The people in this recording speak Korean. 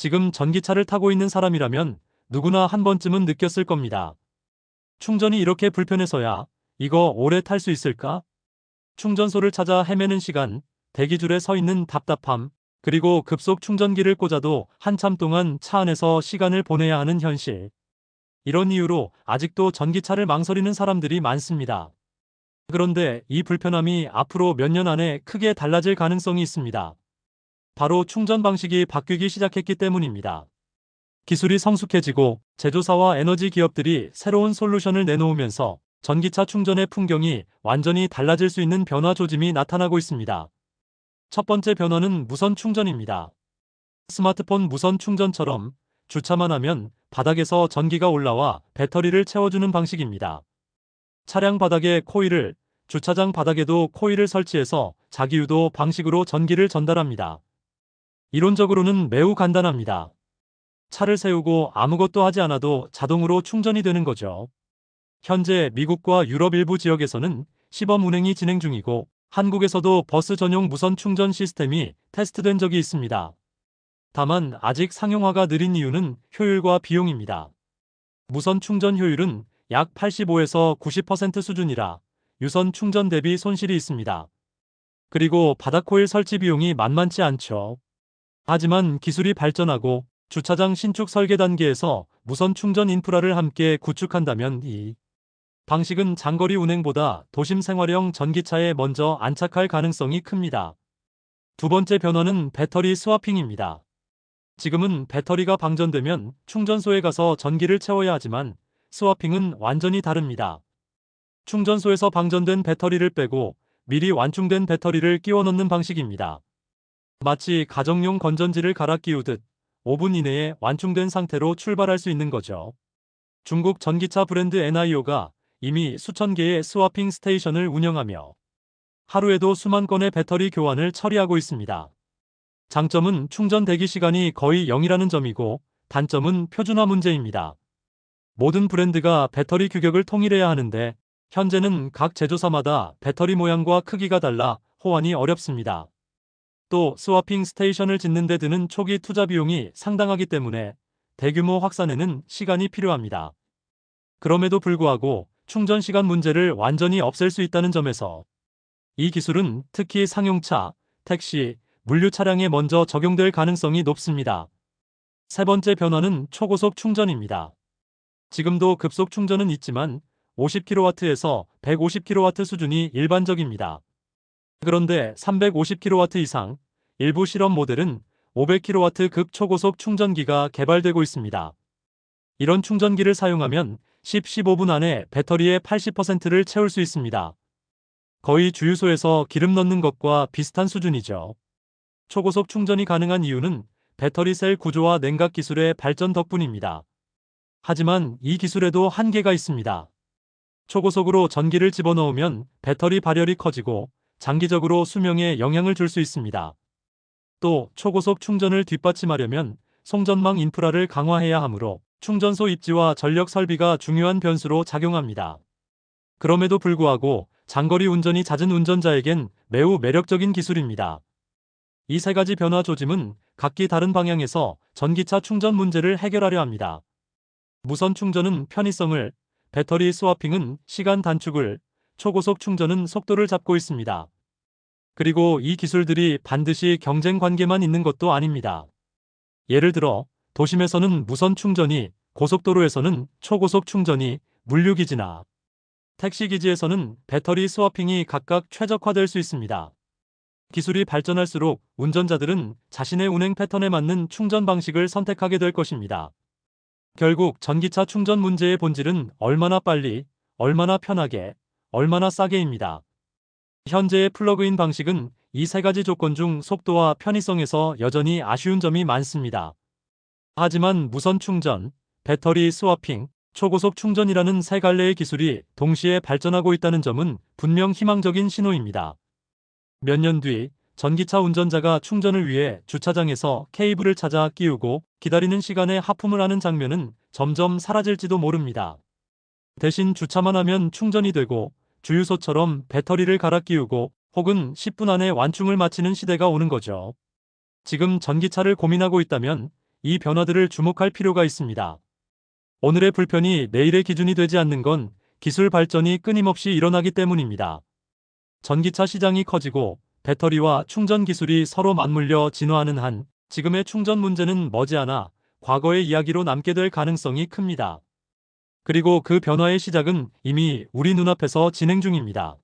지금 전기차를 타고 있는 사람이라면 누구나 한 번쯤은 느꼈을 겁니다. 충전이 이렇게 불편해서야 이거 오래 탈 수 있을까? 충전소를 찾아 헤매는 시간, 대기줄에 서 있는 답답함, 그리고 급속 충전기를 꽂아도 한참 동안 차 안에서 시간을 보내야 하는 현실. 이런 이유로 아직도 전기차를 망설이는 사람들이 많습니다. 그런데 이 불편함이 앞으로 몇 년 안에 크게 달라질 가능성이 있습니다. 바로 충전 방식이 바뀌기 시작했기 때문입니다. 기술이 성숙해지고 제조사와 에너지 기업들이 새로운 솔루션을 내놓으면서 전기차 충전의 풍경이 완전히 달라질 수 있는 변화 조짐이 나타나고 있습니다. 첫 번째 변화는 무선 충전입니다. 스마트폰 무선 충전처럼 주차만 하면 바닥에서 전기가 올라와 배터리를 채워주는 방식입니다. 차량 바닥에 코일을, 주차장 바닥에도 코일을 설치해서 자기유도 방식으로 전기를 전달합니다. 이론적으로는 매우 간단합니다. 차를 세우고 아무것도 하지 않아도 자동으로 충전이 되는 거죠. 현재 미국과 유럽 일부 지역에서는 시범 운행이 진행 중이고 한국에서도 버스 전용 무선 충전 시스템이 테스트된 적이 있습니다. 다만 아직 상용화가 느린 이유는 효율과 비용입니다. 무선 충전 효율은 약 85에서 90% 수준이라 유선 충전 대비 손실이 있습니다. 그리고 바닥 코일 설치 비용이 만만치 않죠. 하지만 기술이 발전하고 주차장 신축 설계 단계에서 무선 충전 인프라를 함께 구축한다면 이 방식은 장거리 운행보다 도심 생활형 전기차에 먼저 안착할 가능성이 큽니다. 두 번째 변화는 배터리 스와핑입니다. 지금은 배터리가 방전되면 충전소에 가서 전기를 채워야 하지만 스와핑은 완전히 다릅니다. 충전소에서 방전된 배터리를 빼고 미리 완충된 배터리를 끼워 넣는 방식입니다. 마치 가정용 건전지를 갈아 끼우듯 5분 이내에 완충된 상태로 출발할 수 있는 거죠. 중국 전기차 브랜드 NIO가 이미 수천 개의 스와핑 스테이션을 운영하며 하루에도 수만 건의 배터리 교환을 처리하고 있습니다. 장점은 충전 대기 시간이 거의 0이라는 점이고 단점은 표준화 문제입니다. 모든 브랜드가 배터리 규격을 통일해야 하는데 현재는 각 제조사마다 배터리 모양과 크기가 달라 호환이 어렵습니다. 또 스와핑 스테이션을 짓는 데 드는 초기 투자 비용이 상당하기 때문에 대규모 확산에는 시간이 필요합니다. 그럼에도 불구하고 충전 시간 문제를 완전히 없앨 수 있다는 점에서 이 기술은 특히 상용차, 택시, 물류 차량에 먼저 적용될 가능성이 높습니다. 세 번째 변화는 초고속 충전입니다. 지금도 급속 충전은 있지만 50kW에서 150kW 수준이 일반적입니다. 그런데 350kW 이상, 일부 실험 모델은 500kW 급 초고속 충전기가 개발되고 있습니다. 이런 충전기를 사용하면 15분 안에 배터리의 80%를 채울 수 있습니다. 거의 주유소에서 기름 넣는 것과 비슷한 수준이죠. 초고속 충전이 가능한 이유는 배터리 셀 구조와 냉각 기술의 발전 덕분입니다. 하지만 이 기술에도 한계가 있습니다. 초고속으로 전기를 집어넣으면 배터리 발열이 커지고 장기적으로 수명에 영향을 줄 수 있습니다. 또 초고속 충전을 뒷받침하려면 송전망 인프라를 강화해야 하므로 충전소 입지와 전력 설비가 중요한 변수로 작용합니다. 그럼에도 불구하고 장거리 운전이 잦은 운전자에겐 매우 매력적인 기술입니다. 이 세 가지 변화 조짐은 각기 다른 방향에서 전기차 충전 문제를 해결하려 합니다. 무선 충전은 편의성을, 배터리 스와핑은 시간 단축을, 초고속 충전은 속도를 잡고 있습니다. 그리고 이 기술들이 반드시 경쟁 관계만 있는 것도 아닙니다. 예를 들어 도심에서는 무선 충전이, 고속도로에서는 초고속 충전이, 물류기지나 택시기지에서는 배터리 스와핑이 각각 최적화될 수 있습니다. 기술이 발전할수록 운전자들은 자신의 운행 패턴에 맞는 충전 방식을 선택하게 될 것입니다. 결국 전기차 충전 문제의 본질은 얼마나 빨리, 얼마나 편하게, 얼마나 싸게입니다. 현재의 플러그인 방식은 이 세 가지 조건 중 속도와 편의성에서 여전히 아쉬운 점이 많습니다. 하지만 무선 충전, 배터리 스와핑, 초고속 충전이라는 세 갈래의 기술이 동시에 발전하고 있다는 점은 분명 희망적인 신호입니다. 몇 년 뒤 전기차 운전자가 충전을 위해 주차장에서 케이블을 찾아 끼우고 기다리는 시간에 하품을 하는 장면은 점점 사라질지도 모릅니다. 대신 주차만 하면 충전이 되고 주유소처럼 배터리를 갈아 끼우고 혹은 10분 안에 완충을 마치는 시대가 오는 거죠. 지금 전기차를 고민하고 있다면 이 변화들을 주목할 필요가 있습니다. 오늘의 불편이 내일의 기준이 되지 않는 건 기술 발전이 끊임없이 일어나기 때문입니다. 전기차 시장이 커지고 배터리와 충전 기술이 서로 맞물려 진화하는 한 지금의 충전 문제는 머지않아 과거의 이야기로 남게 될 가능성이 큽니다. 그리고 그 변화의 시작은 이미 우리 눈앞에서 진행 중입니다.